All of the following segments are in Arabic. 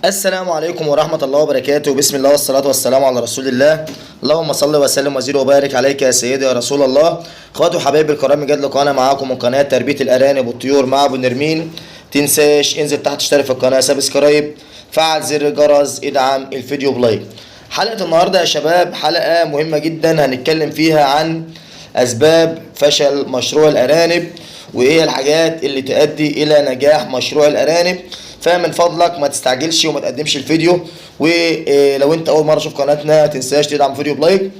السلام عليكم ورحمة الله وبركاته. بسم الله والصلاة والسلام على رسول الله. اللهم صل وسلم وزد وبارك عليك يا سيدي يا رسول الله. اخواتي وحبايبي الكرام، جات لكم انا معاكم من قناة تربية الارانب والطيور مع ابو نرمين. تنساش انزل تحت اشترك في القناة، سبسكرايب، فعل زر الجرس، ادعم الفيديو بلايك. حلقة النهاردة يا شباب حلقة مهمة جدا، هنتكلم فيها عن اسباب فشل مشروع الارانب، وايه الحاجات اللي تؤدي الى نجاح مشروع الارانب. فمن فضلك ما تستعجلش وما تقدمش الفيديو، ولو انت اول مره تشوف قناتنا تنساش تدعم الفيديو بلايك،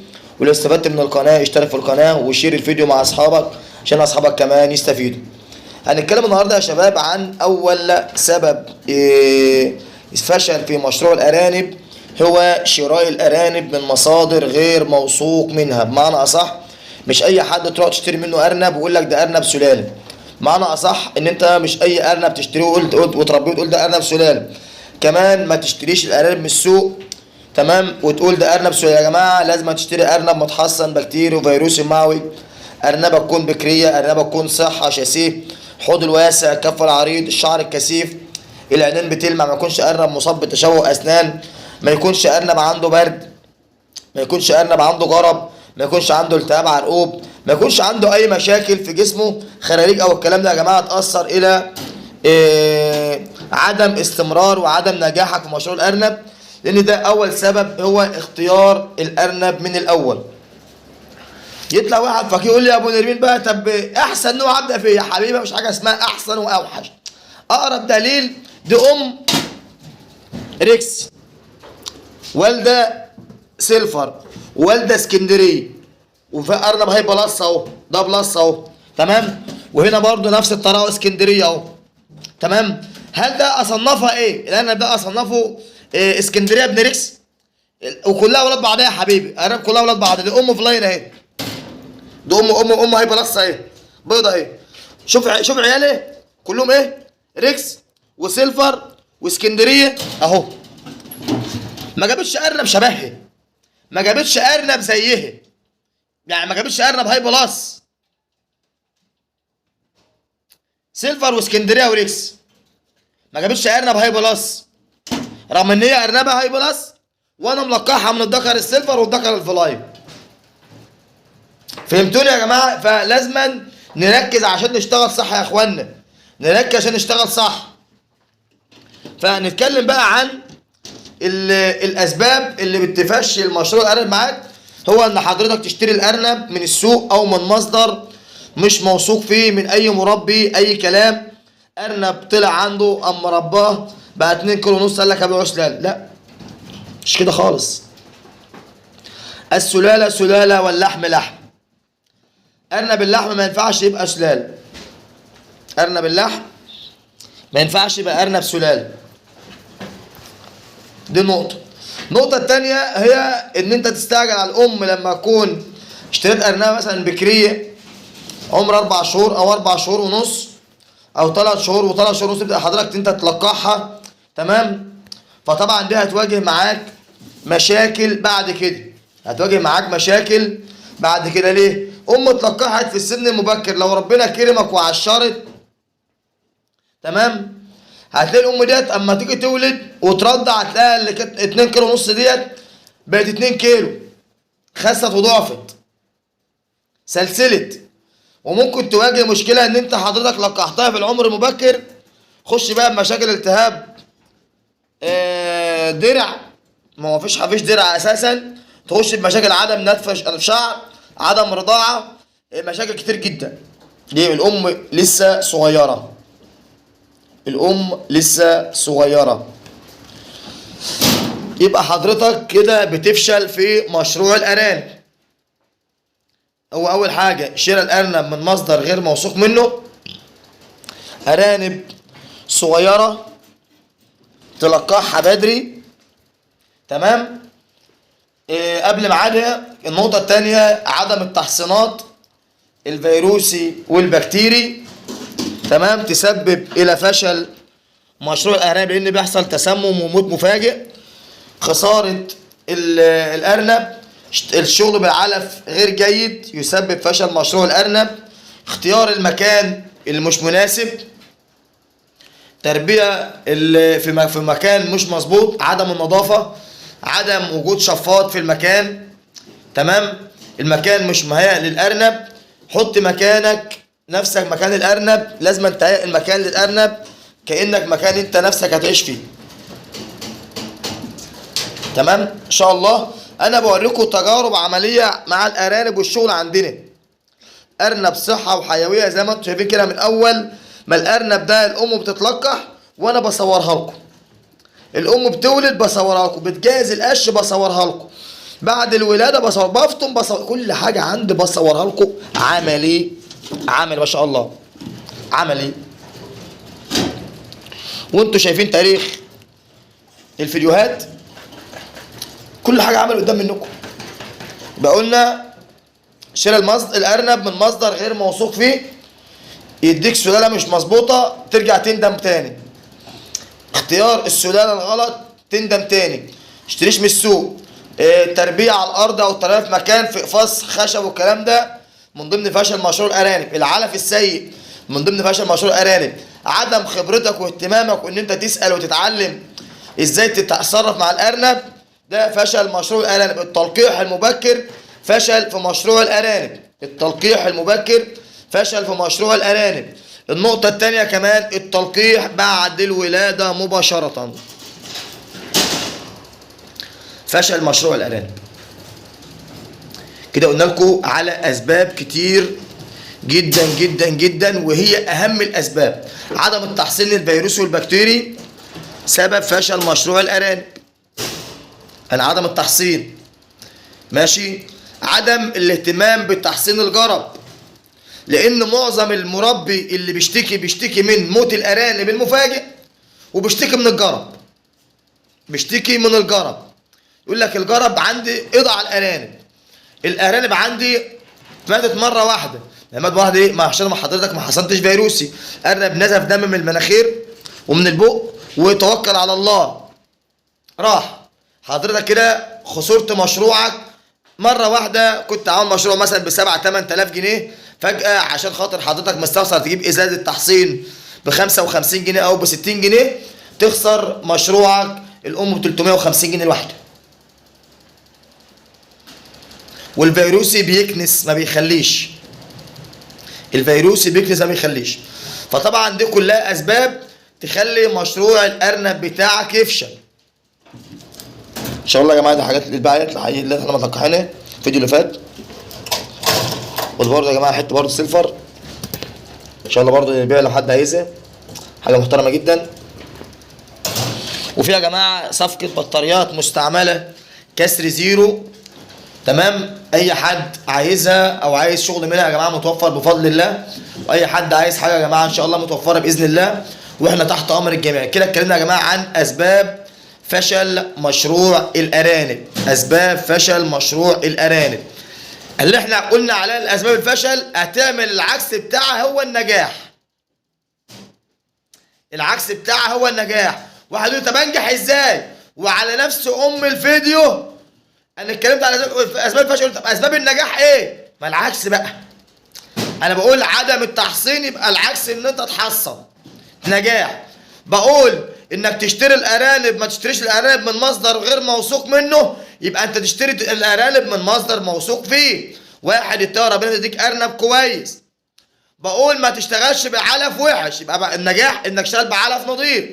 ولو استفدت من القناه اشترك في القناه وشير الفيديو مع اصحابك عشان اصحابك كمان يستفيدوا. هنتكلم النهارده يا شباب عن اول سبب فشل في مشروع الارانب، هو شراء الارانب من مصادر غير موثوق منها. بمعنى اصح، مش اي حد تروح تشتري منه ارنب ويقول لك ده ارنب سلاله. معنى اصح ان انت مش اي ارنب تشتريه وتربيه وتقول ده ارنب سلاله. كمان ما تشتريش الارانب من السوق تمام وتقول ده ارنب سلاله. يا جماعه لازم تشتري ارنب متحصن بكتيري وفيروسي معوي، ارنبه تكون بكريه، ارنبه تكون صحه شاسيه، حوض الواسع، الكف العريض، الشعر الكثيف، العينين بتلمع، ما يكونش ارنب مصاب بتشوه اسنان، ما يكونش ارنب عنده برد، ما يكونش ارنب عنده جرب، ما يكونش عنده التهاب عرقوب، ما يكونش عنده اي مشاكل في جسمه خراريج او الكلام ده يا جماعه تاثر الى عدم استمرار وعدم نجاحك في مشروع الارنب. لان ده اول سبب، هو اختيار الارنب من الاول. يطلع واحد فقير يقول لي يا ابو نرمين بقى، طب احسن نوع ابدا فيه؟ يا حبيبي مش حاجه اسمها احسن واوحش. اقرب دليل دي ريكس، والده سيلفر، والده اسكندريه، وفي ارنب هاي بلس اهو، ده بلس اهو تمام، وهنا برضو نفس الطريقه اسكندريه اهو تمام. هل ده اصنفها ايه؟ الارنب ده اصنفه اسكندريه ابن ريكس، وكلها اولاد بعضها يا حبيبي، الارنب كلها اولاد بعض. دي فلاين اهي، دي ام هاي بلس اهي، بيضه اهي. شوف عيالي كلهم ايه؟ ريكس وسيلفر واسكندريه اهو. ما جابتش ارنب شبهها، ما جابتش ارنب زيها، يعني ما جابتش ارنب هاي بلس. سيلفر واسكندريه وريكس ما جابتش ارنب هاي بلس، رغم ان هي ارنبه هاي بلس وانا ملقحها من الذكر السيلفر والذكر الفلاين. فهمتوني يا جماعه؟ فلازما نركز عشان نشتغل صح يا اخوانا، نركز عشان نشتغل صح. فنتكلم بقى عن الاسباب اللي بتفشل مشروع الارنب معاك. هو ان حضرتك تشتري الارنب من السوق او من مصدر مش موثوق فيه، من اي مربي اي كلام. ارنب طلع عنده اما رباه بقى 2 كيلو ونص قال لك هبيعه سلاله. لا، مش كده خالص. السلاله سلاله واللحم لحم. ارنب اللحم ما ينفعش يبقى سلاله، ارنب اللحم ما ينفعش يبقى ارنب سلاله. دي نقطه. النقطة التانية هي إن أنت تستعجل على الأم لما تكون اشتريت أرنبة مثلا بكرية عمر 4 شهور أو 4 شهور ونص أو 3 شهور و3 شهور ونص، تبدأ حضرتك أنت تلقحها تمام. فطبعا دي هتواجه معاك مشاكل بعد كده، هتواجه معاك مشاكل بعد كده. ليه؟ أم اتلقحت في السن المبكر، لو ربنا كرمك وعشرت تمام، هتلاقي الام ديت اما تيجي تولد وترضع هتلاقي اللي كانت 2 كيلو ونص ديت بقت 2 كيلو، خست وضعفت، سلسلت. وممكن تواجه مشكله ان انت حضرتك لقحتها في العمر المبكر، خش بقى بمشاكل التهاب درع، ما هو فيش درع اساسا، تخش بمشاكل عدم نتف شعر، عدم رضاعه، مشاكل كتير جدا. ليه؟ الام لسه صغيره، الام لسه صغيره. يبقى حضرتك كده بتفشل في مشروع الارانب. هو اول حاجه شراء الارنب من مصدر غير موثوق منه، ارانب صغيره تلقحها بدري تمام قبل ميعادها. النقطه الثانيه عدم التحصينات الفيروسي والبكتيري تمام، تسبب الى فشل مشروع الارانب، لان بيحصل تسمم وموت مفاجئ. خساره الارنب، الشغل بالعلف غير جيد يسبب فشل مشروع الارنب. اختيار المكان المش مناسب، تربية اللي في مكان مش مظبوط، عدم النظافة، عدم وجود شفاط في المكان، تمام، المكان مش مهيأ للأرنب. حط مكانك نفسك مكان الأرنب، لازم تهيئ المكان للأرنب كأنك مكان انت نفسك هتعيش فيه. تمام ان شاء الله. انا بوريكم تجارب عملية مع الأرانب والشغل عندنا. أرنب صحة وحيوية زي ما انتم شايفين كده، من أول ما الأرنب ده الأم بتتلقح وأنا بصورها لكم، الأم بتولد بصورها لكم، بتجهز القش بصورها لكم، بعد الولادة بصور، بفطم بصور، كل حاجة عندي بصورها لكم عملي. عملي ما شاء الله، عملي. وانتوا شايفين تاريخ الفيديوهات، كل حاجة عملي قدام منكم. يبقى قلنا شراء الأرنب من مصدر غير موثوق فيه يديك سلالة مش مظبوطة ترجع تندم تاني. اختيار السلالة الغلط تندم تاني. اشتريش من السوق. تربية على الأرض أو تربية في مكان في قفص خشب والكلام ده من ضمن فشل مشروع الأرانب. العلف السيء من ضمن فشل مشروع الأرانب. عدم خبرتك واهتمامك وإن أنت تسأل وتتعلم إزاي تتصرف مع الأرنب، ده فشل مشروع الأرانب. التلقيح المبكر فشل في مشروع الأرانب. التلقيح المبكر فشل في مشروع الأرانب. النقطة الثانية كمان التلقيح بعد الولادة مباشرة، فشل مشروع الأرانب. كده قلنا لكم على أسباب كتير جدا جدا جدا، وهي أهم الأسباب. عدم التحصين للفيروس والبكتيري سبب فشل مشروع الأرانب. أنا عدم التحصين ماشي. عدم الاهتمام بتحصين الجرب، لأن معظم المربي اللي بيشتكي من موت الأرانب المفاجئ، وبيشتكي من الجرب، بيشتكي من الجرب. يقول لك الجرب عندي قضى على الأرانب، الأرانب عندي ماتت مرة واحدة. مات واحدة إيه؟ ما عشان ما حضرتك ما حصنتش فيروسي، أرنب نزف دم من المناخير ومن البق وتوكل على الله راح. حضرتك كده خسرت مشروعك مرة واحدة. كنت عامل مشروع مثلا ب7-8 آلاف جنيه، فجأة عشان خاطر حضرتك مستخسر تجيب إزازة تحصين ب55 جنيه أو ب60 جنيه تخسر مشروعك الأم ب350 جنيه الواحدة. والفيروسي بيكنس ما بيخليش، الفيروسي بيكنس ما بيخليش. فطبعا دي كلها أسباب تخلي مشروع الأرنب بتاعك يفشل. ان شاء الله يا جماعه دي حاجات اللي احنا متلقحينها الفيديو اللي فات. وبرده يا جماعه حته برده سيلفر ان شاء الله برده يبيع لو حد عايزها، حاجه محترمه جدا. وفي يا جماعه صفقه بطاريات مستعمله كسر زيرو، تمام، اي حد عايزها او عايز شغل منها يا جماعه متوفر بفضل الله. واي حد عايز حاجه يا جماعه ان شاء الله متوفره باذن الله، واحنا تحت امر الجميع. كده اتكلمنا يا جماعه عن اسباب فشل مشروع الأرانب. أسباب فشل مشروع الأرانب اللي احنا قلنا على الأسباب الفشل، هتعمل العكس بتاعها هو النجاح. العكس بتاعها هو النجاح. واحد يقول طب انجح ازاي؟ وعلى نفس الفيديو انا اتكلمت على اسباب الفشل. طب اسباب النجاح ايه؟ ما العكس بقى. انا بقول عدم التحصين، يبقى العكس ان انت تحصن نجاح. بقول انك تشتري الارانب، ما تشتريش الارانب من مصدر غير موثوق منه، يبقى انت تشتري الارانب من مصدر موثوق فيه. واحد يتقي ربنا يديك ارنب كويس. بقول ما تشتغلش بعلف وحش، يبقى النجاح انك تشتغل بعلف نظيف.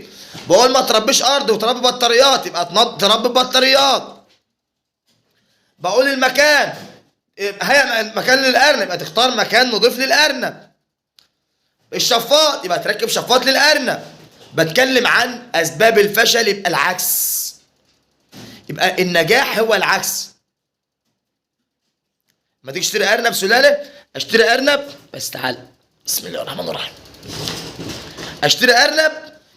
بقول ما تربيش ارض وتربي بطاريات، يبقى تربي بطاريات. بقول المكان هي مكان للارنب، يبقى تختار مكان نظيف للارنب. الشفاط يبقى تركب شفاط للارنب. بتكلم عن اسباب الفشل، يبقى العكس، يبقى النجاح هو العكس. ما تيجي تشتري ارنب سلاله، اشتري ارنب بس تعال بسم الله الرحمن الرحيم، اشتري ارنب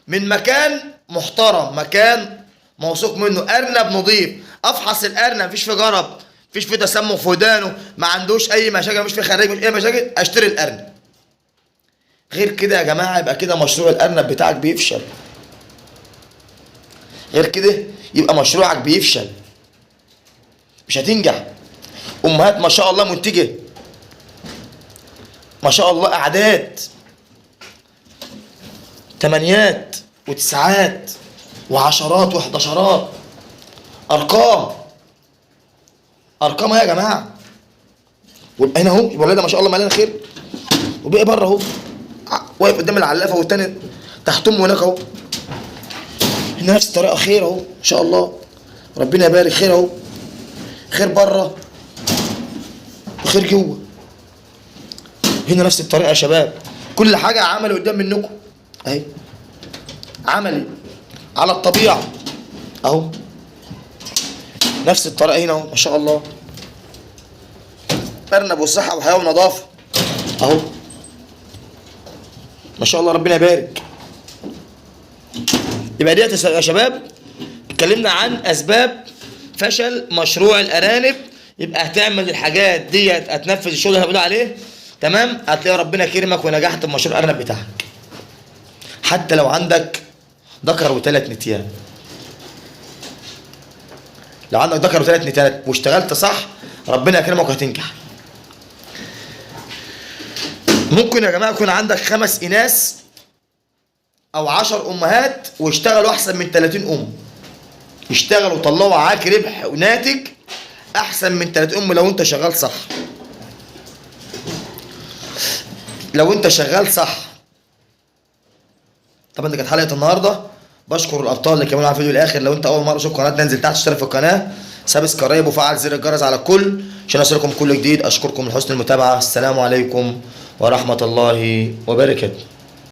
من مكان محترم، مكان موثوق منه، ارنب نظيف. افحص الارنب مفيش فيه جرب، مفيش فيه تسمم في ودانه، ما عندوش اي مشاكل، مش فيه خريج، مش اي مشاكل، اشتري الارنب. غير كده يا جماعه يبقى كده مشروع الارنب بتاعك بيفشل. غير كده يبقى مشروعك بيفشل، مش هتنجح. امهات ما شاء الله منتجه، ما شاء الله اعداد، تمانيات، وتسعات وعشرات وحداشرات. ارقام ارقام يا جماعه. هنا اهو الولاد ما شاء الله مليان خير، وبقى بره اهو واقف قدام العلافه والتاني تحتهم هناك اهو. هنا نفس الطريقه خير اهو ان شاء الله، ربنا يبارك. خير اهو، خير بره وخير جوه. هنا نفس الطريقه يا شباب، كل حاجه عملي قدام منكم اهي، عملي على الطبيعه اهو. نفس الطريقه هنا اهو ما شاء الله، ارنب والصحه وحياه ونظافه اهو ما شاء الله، ربنا يبارك. يبقى ديت يا شباب اتكلمنا عن اسباب فشل مشروع الارانب. يبقى هتعمل الحاجات ديت، هتنفذ الشغل اللي هنقول عليه تمام، هتلاقي ربنا كرمك ونجحت في مشروع الارنب بتاعك. حتى لو عندك ذكر وثلاث نتيان، لو عندك ذكر وثلاث نتيان واشتغلت صح ربنا يكرمك وهتنجح. ممكن يا جماعه يكون عندك 5 اناث او 10 امهات واشتغلوا احسن من 30 ام، يشتغلوا وطلعوا معاك ربح وناتج احسن من 30 ام لو انت شغال صح. لو انت شغال صح. طبعا دي كانت حلقه النهارده. بشكر الابطال اللي كملوا على الفيديو الاخر. لو انت اول مره تشوف قناتنا انزل تحت اشترك في القناه، سبسكرايب وفعل زر الجرس على الكل عشان يوصلكم كل جديد. اشكركم لحسن المتابعه. السلام عليكم ورحمه الله وبركاته.